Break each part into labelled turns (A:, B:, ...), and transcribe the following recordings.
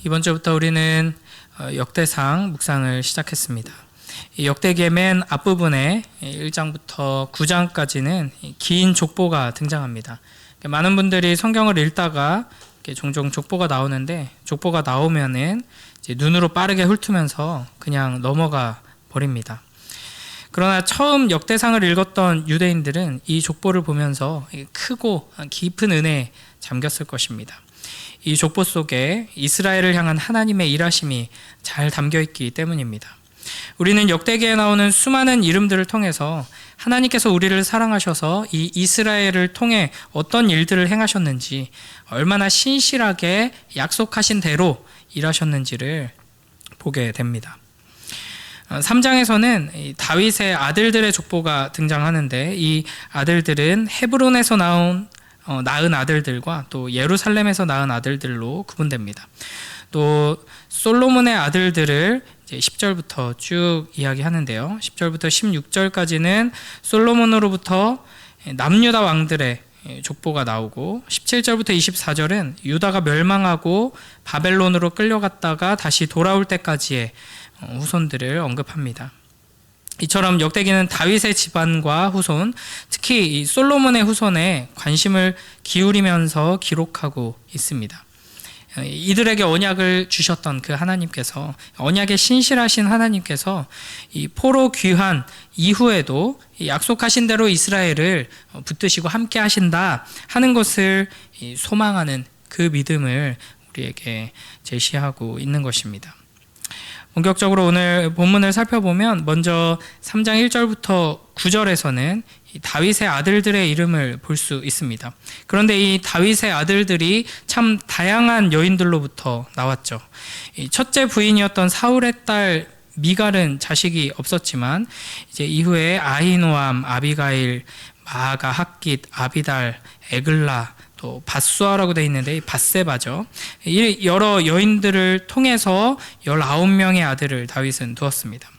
A: 이번 주부터 우리는 역대상 묵상을 시작했습니다. 이 역대기의 맨 앞부분에 1장부터 9장까지는 긴 족보가 등장합니다. 많은 분들이 성경을 읽다가 종종 족보가 나오는데, 족보가 나오면은 이제 눈으로 빠르게 훑으면서 그냥 넘어가 버립니다. 그러나 처음 역대상을 읽었던 유대인들은 이 족보를 보면서 크고 깊은 은혜에 잠겼을 것입니다. 이 족보 속에 이스라엘을 향한 하나님의 일하심이 잘 담겨 있기 때문입니다. 우리는 역대기에 나오는 수많은 이름들을 통해서 하나님께서 우리를 사랑하셔서 이 이스라엘을 통해 어떤 일들을 행하셨는지, 얼마나 신실하게 약속하신 대로 일하셨는지를 보게 됩니다. 3장에서는 다윗의 아들들의 족보가 등장하는데, 이 아들들은 헤브론에서 낳은 아들들과 또 예루살렘에서 낳은 아들들로 구분됩니다. 또 솔로몬의 아들들을 이제 10절부터 쭉 이야기하는데요. 10절부터 16절까지는 솔로몬으로부터 남유다 왕들의 족보가 나오고, 17절부터 24절은 유다가 멸망하고 바벨론으로 끌려갔다가 다시 돌아올 때까지의 후손들을 언급합니다. 이처럼 역대기는 다윗의 집안과 후손, 특히 이 솔로몬의 후손에 관심을 기울이면서 기록하고 있습니다. 이들에게 언약을 주셨던 그 하나님께서, 언약에 신실하신 하나님께서 이 포로 귀환 이후에도 약속하신 대로 이스라엘을 붙드시고 함께 하신다 하는 것을 소망하는 그 믿음을 우리에게 제시하고 있는 것입니다. 본격적으로 오늘 본문을 살펴보면, 먼저 3장 1절부터 9절에서는 다윗의 아들들의 이름을 볼 수 있습니다. 그런데 이 다윗의 아들들이 참 다양한 여인들로부터 나왔죠. 첫째 부인이었던 사울의 딸 미갈은 자식이 없었지만, 이제 이후에 아히노암, 아비가일, 마아가, 핫깃, 아비달, 에글라, 또 밧수아라고 되어 있는데 이 밧세바죠. 여러 여인들을 통해서 19명의 아들을 다윗은 두었습니다.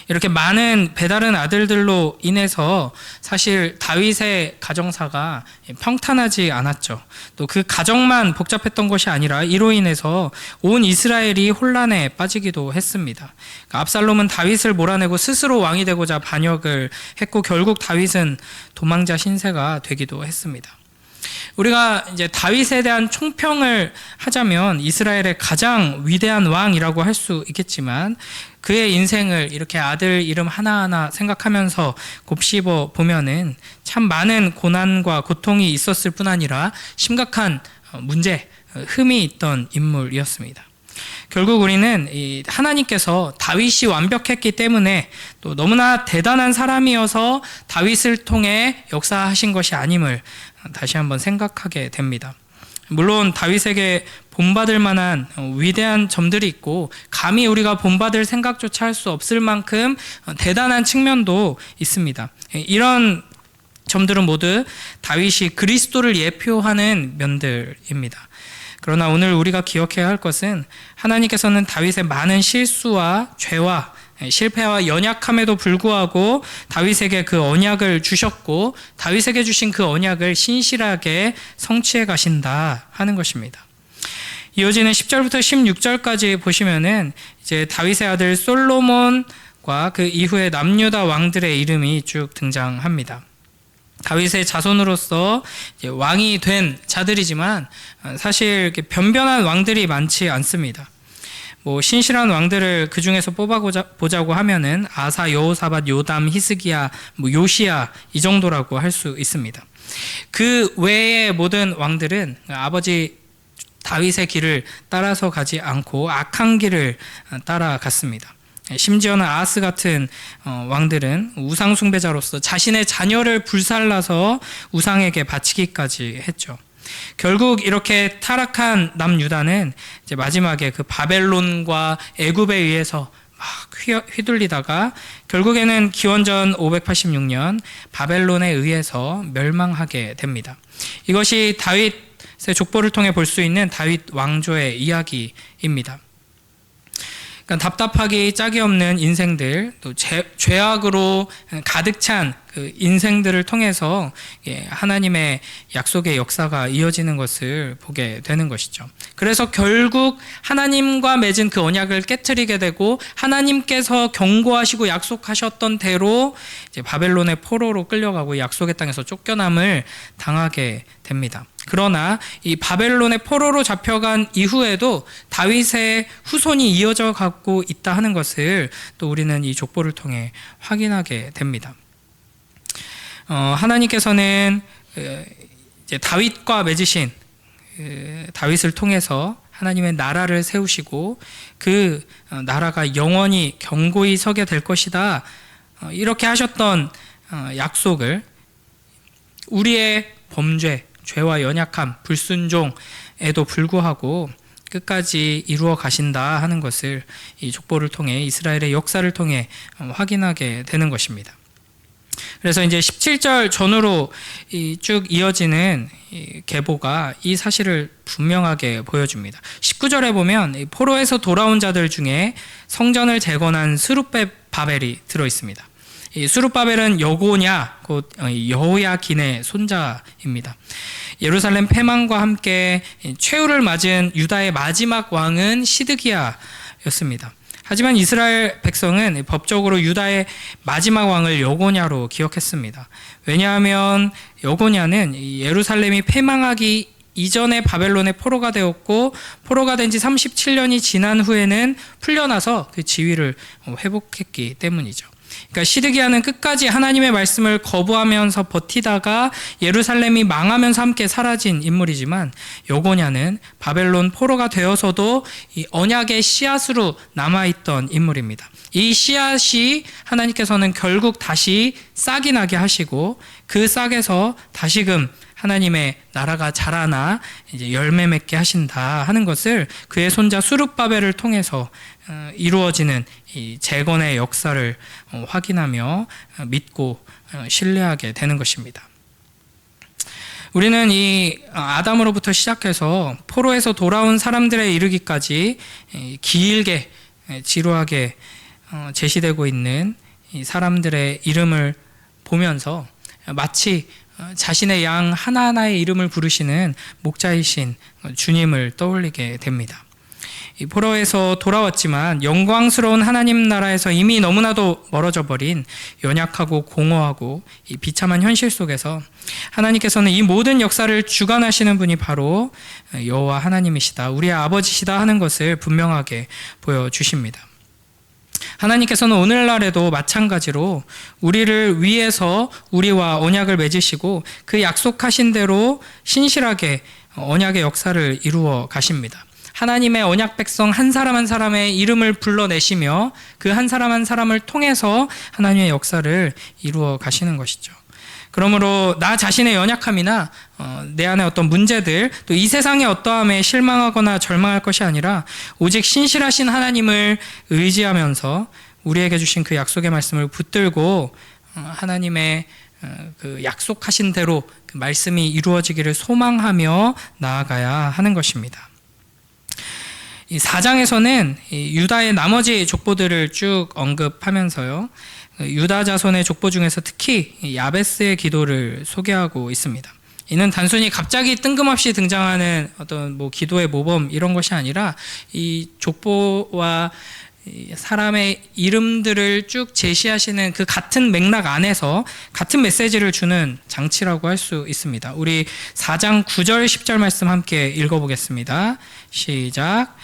A: 이렇게 많은 배다른 아들들로 인해서 사실 다윗의 가정사가 평탄하지 않았죠. 또 그 가정만 복잡했던 것이 아니라 이로 인해서 온 이스라엘이 혼란에 빠지기도 했습니다. 압살롬은 다윗을 몰아내고 스스로 왕이 되고자 반역을 했고, 결국 다윗은 도망자 신세가 되기도 했습니다. 우리가 이제 다윗에 대한 총평을 하자면 이스라엘의 가장 위대한 왕이라고 할 수 있겠지만, 그의 인생을 이렇게 아들 이름 하나하나 생각하면서 곱씹어 보면은 참 많은 고난과 고통이 있었을 뿐 아니라 심각한 문제, 흠이 있던 인물이었습니다. 결국 우리는 이 하나님께서 다윗이 완벽했기 때문에, 또 너무나 대단한 사람이어서 다윗을 통해 역사하신 것이 아님을 다시 한번 생각하게 됩니다. 물론 다윗에게 본받을 만한 위대한 점들이 있고, 감히 우리가 본받을 생각조차 할 수 없을 만큼 대단한 측면도 있습니다. 이런 점들은 모두 다윗이 그리스도를 예표하는 면들입니다. 그러나 오늘 우리가 기억해야 할 것은, 하나님께서는 다윗의 많은 실수와 죄와 실패와 연약함에도 불구하고 다윗에게 그 언약을 주셨고, 다윗에게 주신 그 언약을 신실하게 성취해 가신다 하는 것입니다. 이어지는 10절부터 16절까지 보시면은 이제 다윗의 아들 솔로몬과 그 이후에 남유다 왕들의 이름이 쭉 등장합니다. 다윗의 자손으로서 왕이 된 자들이지만 사실 이렇게 변변한 왕들이 많지 않습니다. 신실한 왕들을 그 중에서 뽑아보자고 하면은 아사, 여호사밧, 요담, 히스기야, 요시야 이 정도라고 할 수 있습니다. 그 외의 모든 왕들은 아버지 다윗의 길을 따라서 가지 않고 악한 길을 따라갔습니다. 심지어는 아하스 같은 왕들은 우상 숭배자로서 자신의 자녀를 불살라서 우상에게 바치기까지 했죠. 결국 이렇게 타락한 남유다는 이제 마지막에 그 바벨론과 애굽에 의해서 막 휘둘리다가 결국에는 기원전 586년 바벨론에 의해서 멸망하게 됩니다. 이것이 다윗의 족보를 통해 볼 수 있는 다윗 왕조의 이야기입니다. 그러니까 답답하기 짝이 없는 인생들, 또 죄악으로 가득 찬 그 인생들을 통해서 하나님의 약속의 역사가 이어지는 것을 보게 되는 것이죠. 그래서 결국 하나님과 맺은 그 언약을 깨트리게 되고 하나님께서 경고하시고 약속하셨던 대로 이제 바벨론의 포로로 끌려가고 약속의 땅에서 쫓겨남을 당하게 됩니다. 그러나 이 바벨론의 포로로 잡혀간 이후에도 다윗의 후손이 이어져 가고 있다 하는 것을 또 우리는 이 족보를 통해 확인하게 됩니다. 하나님께서는 이제 다윗과 맺으신 다윗을 통해서 하나님의 나라를 세우시고 그 나라가 영원히 견고히 서게 될 것이다, 이렇게 하셨던 약속을 우리의 범죄, 죄와 연약함, 불순종에도 불구하고 끝까지 이루어 가신다 하는 것을 이 족보를 통해, 이스라엘의 역사를 통해 확인하게 되는 것입니다. 그래서 이제 17절 전후로 쭉 이어지는 계보가 이 사실을 분명하게 보여줍니다. 19절에 보면 포로에서 돌아온 자들 중에 성전을 재건한 스룹바벨이 들어 있습니다. 이 스룹바벨은 여고냐, 곧 여호야긴의 손자입니다. 예루살렘 패망과 함께 최후를 맞은 유다의 마지막 왕은 시드기야였습니다. 하지만 이스라엘 백성은 법적으로 유다의 마지막 왕을 여고냐로 기억했습니다. 왜냐하면 여고냐는 예루살렘이 패망하기 이전에 바벨론의 포로가 되었고, 포로가 된 지 37년이 지난 후에는 풀려나서 그 지위를 회복했기 때문이죠. 그러니까 시드기야는 끝까지 하나님의 말씀을 거부하면서 버티다가 예루살렘이 망하면서 함께 사라진 인물이지만, 여고냐는 바벨론 포로가 되어서도 이 언약의 씨앗으로 남아있던 인물입니다. 이 씨앗이 하나님께서는 결국 다시 싹이 나게 하시고 그 싹에서 다시금 하나님의 나라가 자라나 이제 열매 맺게 하신다 하는 것을 그의 손자 스룹바벨을 통해서 이루어지는 이 재건의 역사를 확인하며 믿고 신뢰하게 되는 것입니다. 우리는 이 아담으로부터 시작해서 포로에서 돌아온 사람들에 이르기까지 길게 지루하게 제시되고 있는 이 사람들의 이름을 보면서 마치 자신의 양 하나하나의 이름을 부르시는 목자이신 주님을 떠올리게 됩니다. 이 포로에서 돌아왔지만 영광스러운 하나님 나라에서 이미 너무나도 멀어져 버린 연약하고 공허하고 이 비참한 현실 속에서 하나님께서는 이 모든 역사를 주관하시는 분이 바로 여호와 하나님이시다, 우리의 아버지시다 하는 것을 분명하게 보여주십니다. 하나님께서는 오늘날에도 마찬가지로 우리를 위해서 우리와 언약을 맺으시고 그 약속하신 대로 신실하게 언약의 역사를 이루어 가십니다. 하나님의 언약 백성 한 사람 한 사람의 이름을 불러내시며 그 한 사람 한 사람을 통해서 하나님의 역사를 이루어 가시는 것이죠. 그러므로 나 자신의 연약함이나 내 안에 어떤 문제들, 또 이 세상의 어떠함에 실망하거나 절망할 것이 아니라 오직 신실하신 하나님을 의지하면서 우리에게 주신 그 약속의 말씀을 붙들고 하나님의 그 약속하신 대로 그 말씀이 이루어지기를 소망하며 나아가야 하는 것입니다. 이 4장에서는 유다의 나머지 족보들을 쭉 언급하면서요, 유다 자손의 족보 중에서 특히 야베스의 기도를 소개하고 있습니다. 이는 단순히 갑자기 뜬금없이 등장하는 어떤 기도의 모범 이런 것이 아니라 이 족보와 사람의 이름들을 쭉 제시하시는 그 같은 맥락 안에서 같은 메시지를 주는 장치라고 할 수 있습니다. 우리 4장 9절 10절 말씀 함께 읽어보겠습니다. 시작.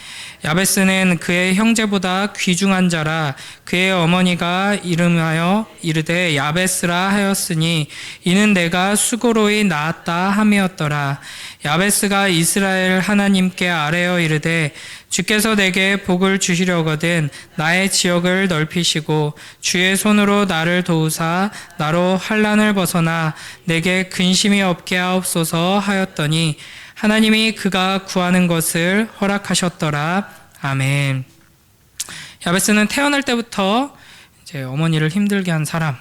A: 야베스는 그의 형제보다 귀중한 자라. 그의 어머니가 이름하여 이르되 야베스라 하였으니 이는 내가 수고로이 낳았다 함이었더라. 야베스가 이스라엘 하나님께 아뢰어 이르되 주께서 내게 복을 주시려거든 나의 지역을 넓히시고 주의 손으로 나를 도우사 나로 환난을 벗어나 내게 근심이 없게 하옵소서 하였더니 하나님이 그가 구하는 것을 허락하셨더라. 아멘. 야베스는 태어날 때부터 이제 어머니를 힘들게 한 사람,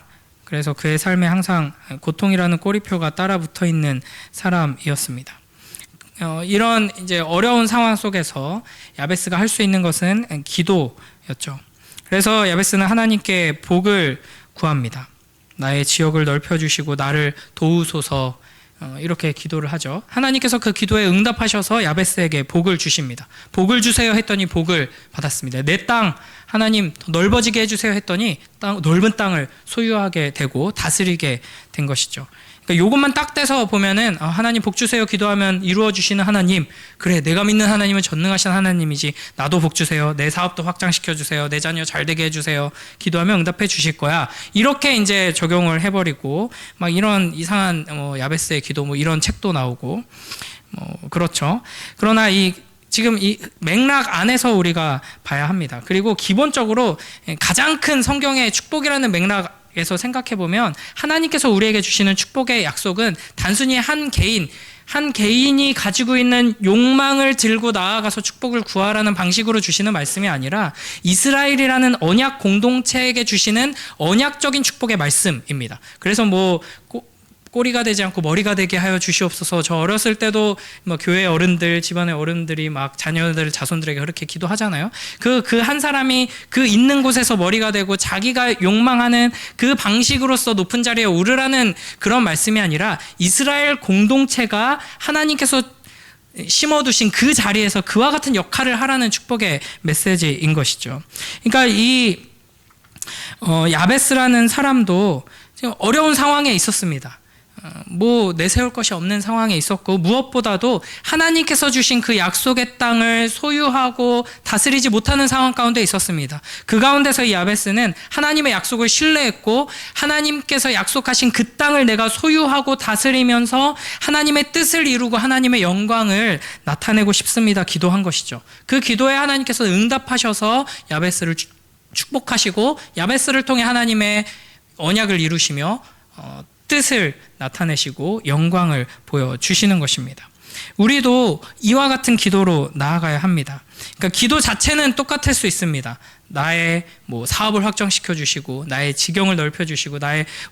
A: 그래서 그의 삶에 항상 고통이라는 꼬리표가 따라 붙어 있는 사람이었습니다. 이런 이제 어려운 상황 속에서 야베스가 할 수 있는 것은 족보였죠. 그래서 야베스는 하나님께 복을 구합니다. 나의 지역을 넓혀주시고 나를 도우소서, 이렇게 기도를 하죠. 하나님께서 그 기도에 응답하셔서 야베스에게 복을 주십니다. 복을 주세요 했더니 복을 받았습니다. 내 땅 하나님 더 넓어지게 해주세요 했더니 넓은 땅을 소유하게 되고 다스리게 된 것이죠. 그러니까 요것만 딱 떼서 보면은 하나님 복 주세요 기도하면 이루어 주시는 하나님, 그래 내가 믿는 하나님은 전능하신 하나님이지, 나도 복 주세요, 내 사업도 확장시켜 주세요, 내 자녀 잘 되게 해주세요, 기도하면 응답해 주실 거야, 이렇게 이제 적용을 해버리고 막 이런 이상한 야베스의 기도 뭐 이런 책도 나오고 그렇죠. 그러나 지금 이 맥락 안에서 우리가 봐야 합니다. 그리고 기본적으로 가장 큰 성경의 축복이라는 맥락에서 생각해 보면 하나님께서 우리에게 주시는 축복의 약속은 단순히 한 개인이 가지고 있는 욕망을 들고 나아가서 축복을 구하라는 방식으로 주시는 말씀이 아니라 이스라엘이라는 언약 공동체에게 주시는 언약적인 축복의 말씀입니다. 그래서 꼬리가 되지 않고 머리가 되게 하여 주시옵소서. 저 어렸을 때도 교회 어른들, 집안의 어른들이 막 자녀들, 자손들에게 그렇게 기도하잖아요. 그 한 사람이 그 있는 곳에서 머리가 되고 자기가 욕망하는 그 방식으로서 높은 자리에 오르라는 그런 말씀이 아니라 이스라엘 공동체가 하나님께서 심어두신 그 자리에서 그와 같은 역할을 하라는 축복의 메시지인 것이죠. 그러니까 야베스라는 사람도 지금 어려운 상황에 있었습니다. 내세울 것이 없는 상황에 있었고, 무엇보다도 하나님께서 주신 그 약속의 땅을 소유하고 다스리지 못하는 상황 가운데 있었습니다. 그 가운데서 이 야베스는 하나님의 약속을 신뢰했고, 하나님께서 약속하신 그 땅을 내가 소유하고 다스리면서 하나님의 뜻을 이루고 하나님의 영광을 나타내고 싶습니다 기도한 것이죠. 그 기도에 하나님께서 응답하셔서 야베스를 축복하시고 야베스를 통해 하나님의 언약을 이루시며 뜻을 나타내시고 영광을 보여주시는 것입니다. 우리도 이와 같은 기도로 나아가야 합니다. 그러니까 기도 자체는 똑같을 수 있습니다. 나의 사업을 확장시켜 주시고, 나의 지경을 넓혀 주시고,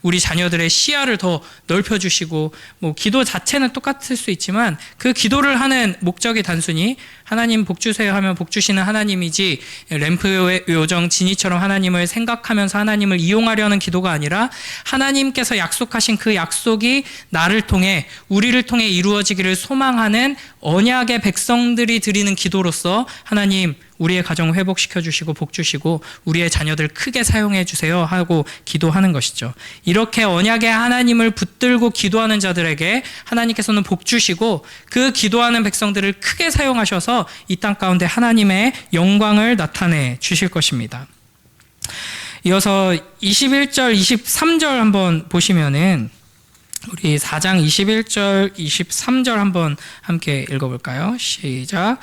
A: 우리 자녀들의 시야를 더 넓혀 주시고, 기도 자체는 똑같을 수 있지만 그 기도를 하는 목적이 단순히 하나님 복 주세요 하면 복 주시는 하나님이지, 램프의 요정 지니처럼 하나님을 생각하면서 하나님을 이용하려는 기도가 아니라 하나님께서 약속하신 그 약속이 나를 통해, 우리를 통해 이루어지기를 소망하는 언약의 백성들이 드리는 기도로서 하나님 우리의 가정 회복시켜 주시고 복 주시고 우리의 자녀들 크게 사용해 주세요 하고 기도하는 것이죠. 이렇게 언약의 하나님을 붙들고 기도하는 자들에게 하나님께서는 복 주시고 그 기도하는 백성들을 크게 사용하셔서 이 땅 가운데 하나님의 영광을 나타내 주실 것입니다. 이어서 21절, 23절 한번 보시면은 우리 4장 21절, 23절 한번 함께 읽어볼까요? 시작.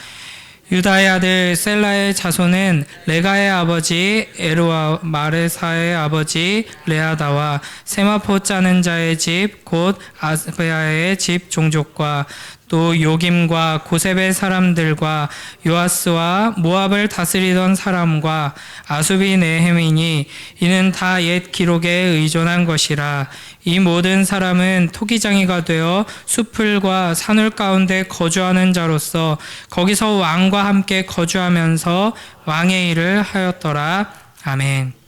A: 유다의 아들 셀라의 자손은 레가의 아버지 에루와 마레사의 아버지 레아다와 세마포 짜는 자의 집 곧 아스베아의 집 종족과 또 요김과 고셉의 사람들과 요아스와 모압을 다스리던 사람과 아수비 네헤미니, 이는 다 옛 기록에 의존한 것이라. 이 모든 사람은 토기장이가 되어 수풀과 산울 가운데 거주하는 자로서 거기서 왕과 함께 거주하면서 왕의 일을 하였더라. 아멘.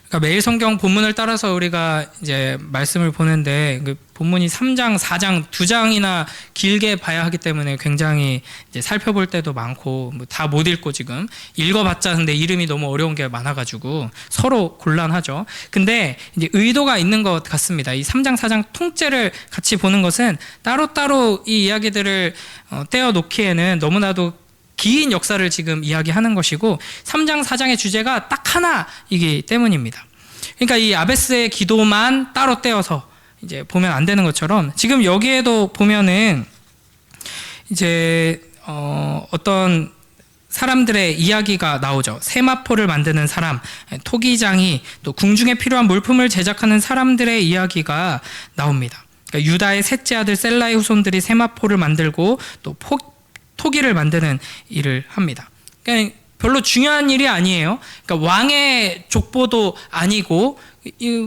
A: 그러니까 매일 성경 본문을 따라서 우리가 이제 말씀을 보는데 그 본문이 3장, 4장, 2장이나 길게 봐야 하기 때문에 굉장히 이제 살펴볼 때도 많고 다 못 읽고 지금 읽어봤자 근데 이름이 너무 어려운 게 많아가지고 서로 곤란하죠. 근데 이제 의도가 있는 것 같습니다. 이 3장, 4장 통째를 같이 보는 것은 따로따로 이 이야기들을 떼어 놓기에는 너무나도 긴 역사를 지금 이야기하는 것이고 3장, 4장의 주제가 딱 하나이기 때문입니다. 그러니까 이 야베스의 기도만 따로 떼어서 이제 보면 안 되는 것처럼 지금 여기에도 보면은 이제 어떤 사람들의 이야기가 나오죠. 세마포를 만드는 사람, 토기장이, 또 궁중에 필요한 물품을 제작하는 사람들의 이야기가 나옵니다. 그러니까 유다의 셋째 아들 셀라의 후손들이 세마포를 만들고 또 토기를 만드는 일을 합니다. 그러니까 별로 중요한 일이 아니에요. 그러니까 왕의 족보도 아니고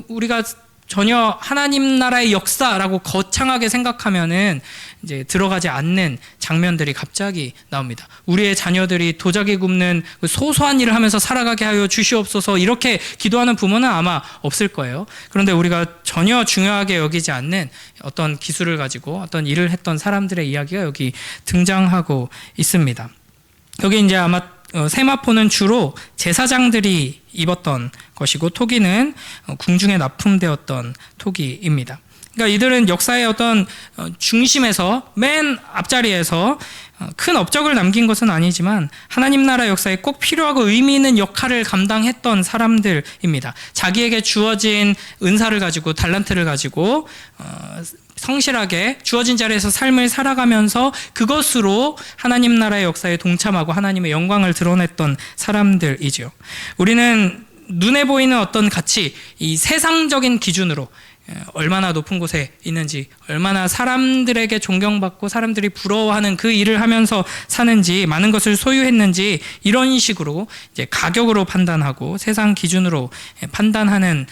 A: 우리가 전혀 하나님 나라의 역사라고 거창하게 생각하면은 이제 들어가지 않는 장면들이 갑자기 나옵니다. 우리의 자녀들이 도자기 굽는 그 소소한 일을 하면서 살아가게 하여 주시옵소서 이렇게 기도하는 부모는 아마 없을 거예요. 그런데 우리가 전혀 중요하게 여기지 않는 어떤 기술을 가지고 어떤 일을 했던 사람들의 이야기가 여기 등장하고 있습니다. 여기 이제 아마 세마포는 주로 제사장들이 입었던 것이고 토기는 궁중에 납품되었던 토기입니다. 그러니까 이들은 역사의 어떤 중심에서 맨 앞자리에서 큰 업적을 남긴 것은 아니지만 하나님 나라 역사에 꼭 필요하고 의미 있는 역할을 감당했던 사람들입니다. 자기에게 주어진 은사를 가지고 달란트를 가지고 성실하게 주어진 자리에서 삶을 살아가면서 그것으로 하나님 나라의 역사에 동참하고 하나님의 영광을 드러냈던 사람들이죠. 우리는 눈에 보이는 어떤 가치, 이 세상적인 기준으로 얼마나 높은 곳에 있는지, 얼마나 사람들에게 존경받고 사람들이 부러워하는 그 일을 하면서 사는지, 많은 것을 소유했는지 이런 식으로 이제 가격으로 판단하고 세상 기준으로 판단하는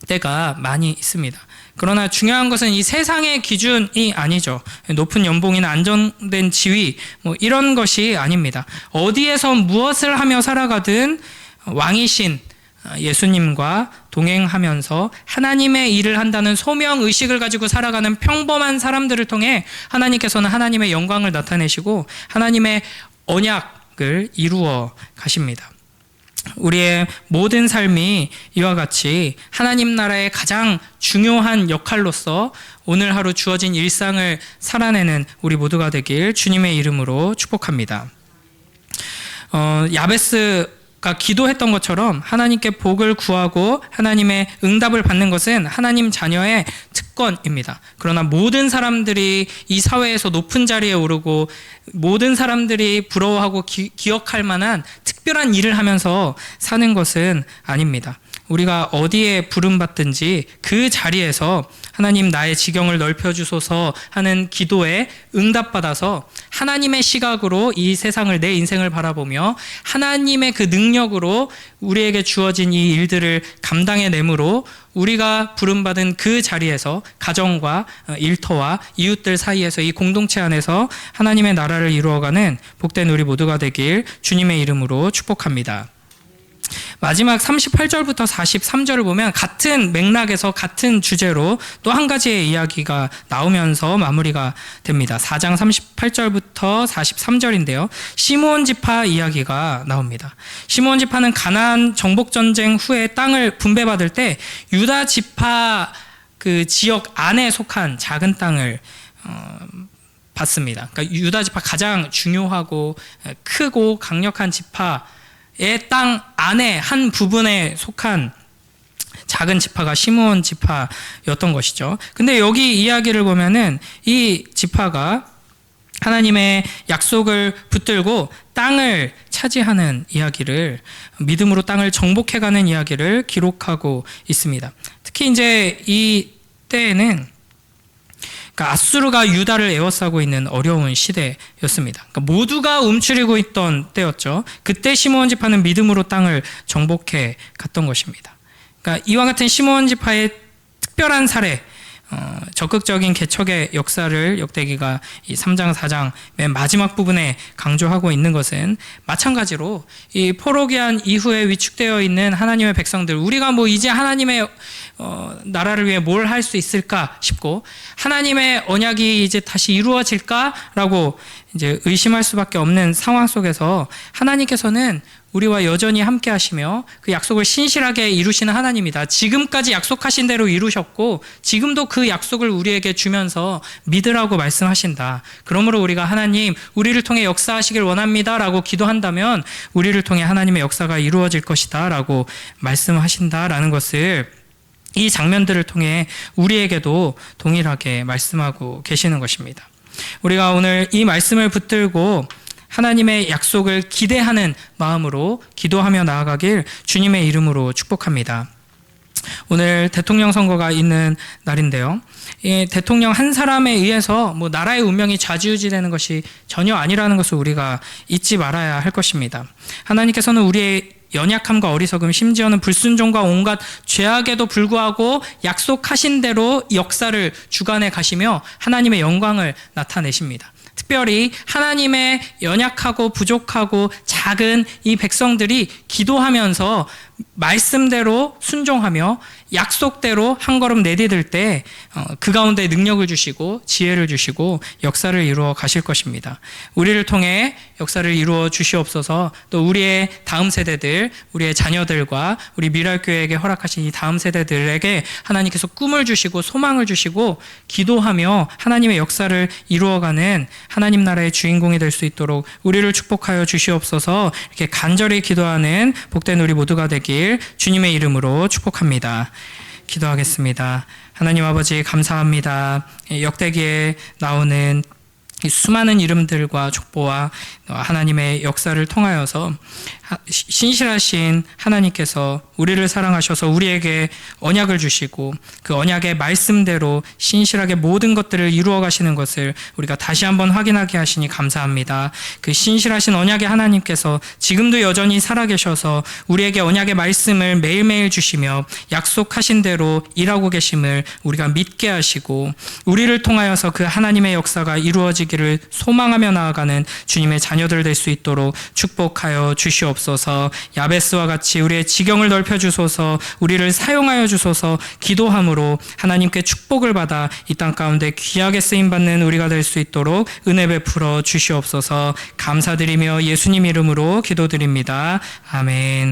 A: 때가 많이 있습니다. 그러나 중요한 것은 이 세상의 기준이 아니죠. 높은 연봉이나 안정된 지위 뭐 이런 것이 아닙니다. 어디에서 무엇을 하며 살아가든 왕이신 예수님과 동행하면서 하나님의 일을 한다는 소명의식을 가지고 살아가는 평범한 사람들을 통해 하나님께서는 하나님의 영광을 나타내시고 하나님의 언약을 이루어 가십니다. 우리의 모든 삶이 이와 같이 하나님 나라의 가장 중요한 역할로서 오늘 하루 주어진 일상을 살아내는 우리 모두가 되길 주님의 이름으로 축복합니다. 야베스가 기도했던 것처럼 하나님께 복을 구하고 하나님의 응답을 받는 것은 하나님 자녀의 특권입니다. 그러나 모든 사람들이 이 사회에서 높은 자리에 오르고 모든 사람들이 부러워하고 기억할 만한 특별한 일을 하면서 사는 것은 아닙니다. 우리가 어디에 부름받든지 그 자리에서 하나님 나의 지경을 넓혀주소서 하는 기도에 응답받아서 하나님의 시각으로 이 세상을 내 인생을 바라보며 하나님의 그 능력으로 우리에게 주어진 이 일들을 감당해내므로 우리가 부름받은 그 자리에서 가정과 일터와 이웃들 사이에서 이 공동체 안에서 하나님의 나라를 이루어가는 복된 우리 모두가 되길 주님의 이름으로 축복합니다. 마지막 38절부터 43절을 보면 같은 맥락에서 같은 주제로 또 한 가지의 이야기가 나오면서 마무리가 됩니다. 4장 38절부터 43절인데요. 시므온 지파 이야기가 나옵니다. 시므온 지파는 가나안 정복 전쟁 후에 땅을 분배받을 때 유다 지파 그 지역 안에 속한 작은 땅을 받습니다. 그러니까 유다 지파 가장 중요하고 크고 강력한 지파의 땅 안에 한 부분에 속한 작은 지파가 시므온 지파였던 것이죠. 근데 여기 이야기를 보면은 이 지파가 하나님의 약속을 붙들고 땅을 차지하는 이야기를, 믿음으로 땅을 정복해가는 이야기를 기록하고 있습니다. 특히 이제 이 때에는 그러니까 아수르가 유다를 에워싸고 있는 어려운 시대였습니다. 그러니까 모두가 움츠리고 있던 때였죠. 그때 시므온 지파는 믿음으로 땅을 정복해 갔던 것입니다. 그러니까 이와 같은 시므온 지파의 특별한 사례, 적극적인 개척의 역사를 역대기가 이 3장 4장 맨 마지막 부분에 강조하고 있는 것은 마찬가지로 이 포로기한 이후에 위축되어 있는 하나님의 백성들, 우리가 뭐 이제 하나님의 나라를 위해 뭘 할 수 있을까 싶고 하나님의 언약이 이제 다시 이루어질까라고 이제 의심할 수밖에 없는 상황 속에서 하나님께서는 우리와 여전히 함께 하시며 그 약속을 신실하게 이루시는 하나님이다. 지금까지 약속하신 대로 이루셨고 지금도 그 약속을 우리에게 주면서 믿으라고 말씀하신다. 그러므로 우리가 하나님 우리를 통해 역사하시길 원합니다 라고 기도한다면 우리를 통해 하나님의 역사가 이루어질 것이다 라고 말씀하신다라는 것을 이 장면들을 통해 우리에게도 동일하게 말씀하고 계시는 것입니다. 우리가 오늘 이 말씀을 붙들고 하나님의 약속을 기대하는 마음으로 기도하며 나아가길 주님의 이름으로 축복합니다. 오늘 대통령 선거가 있는 날인데요. 이 대통령 한 사람에 의해서 뭐 나라의 운명이 좌지우지되는 것이 전혀 아니라는 것을 우리가 잊지 말아야 할 것입니다. 하나님께서는 우리의 연약함과 어리석음, 심지어는 불순종과 온갖 죄악에도 불구하고 약속하신 대로 역사를 주관해 가시며 하나님의 영광을 나타내십니다. 특별히 하나님의 연약하고 부족하고 작은 이 백성들이 기도하면서 말씀대로 순종하며 약속대로 한 걸음 내디딜 때 그 가운데 능력을 주시고 지혜를 주시고 역사를 이루어 가실 것입니다. 우리를 통해 역사를 이루어 주시옵소서. 또 우리의 다음 세대들, 우리의 자녀들과 우리 미랄교회에게 허락하신 이 다음 세대들에게 하나님께서 꿈을 주시고 소망을 주시고 기도하며 하나님의 역사를 이루어가는 하나님 나라의 주인공이 될 수 있도록 우리를 축복하여 주시옵소서. 이렇게 간절히 기도하는 복된 우리 모두가 되길 주님의 이름으로 축복합니다. 기도하겠습니다. 하나님 아버지 감사합니다. 역대기에 나오는 이 수많은 이름들과 족보와 하나님의 역사를 통하여서 신실하신 하나님께서 우리를 사랑하셔서 우리에게 언약을 주시고 그 언약의 말씀대로 신실하게 모든 것들을 이루어 가시는 것을 우리가 다시 한번 확인하게 하시니 감사합니다. 그 신실하신 언약의 하나님께서 지금도 여전히 살아계셔서 우리에게 언약의 말씀을 매일매일 주시며 약속하신 대로 일하고 계심을 우리가 믿게 하시고 우리를 통하여서 그 하나님의 역사가 이루어지기를 소망하며 나아가는 주님의 자녀들 될 수 있도록 축복하여 주시옵소서. 야베스와 같이 우리의 지경을 넓혀주소서. 우리를 사용하여 주소서. 기도함으로 하나님께 축복을 받아 이 땅 가운데 귀하게 쓰임받는 우리가 될 수 있도록 은혜 베풀어 주시옵소서. 감사드리며 예수님 이름으로 기도드립니다. 아멘.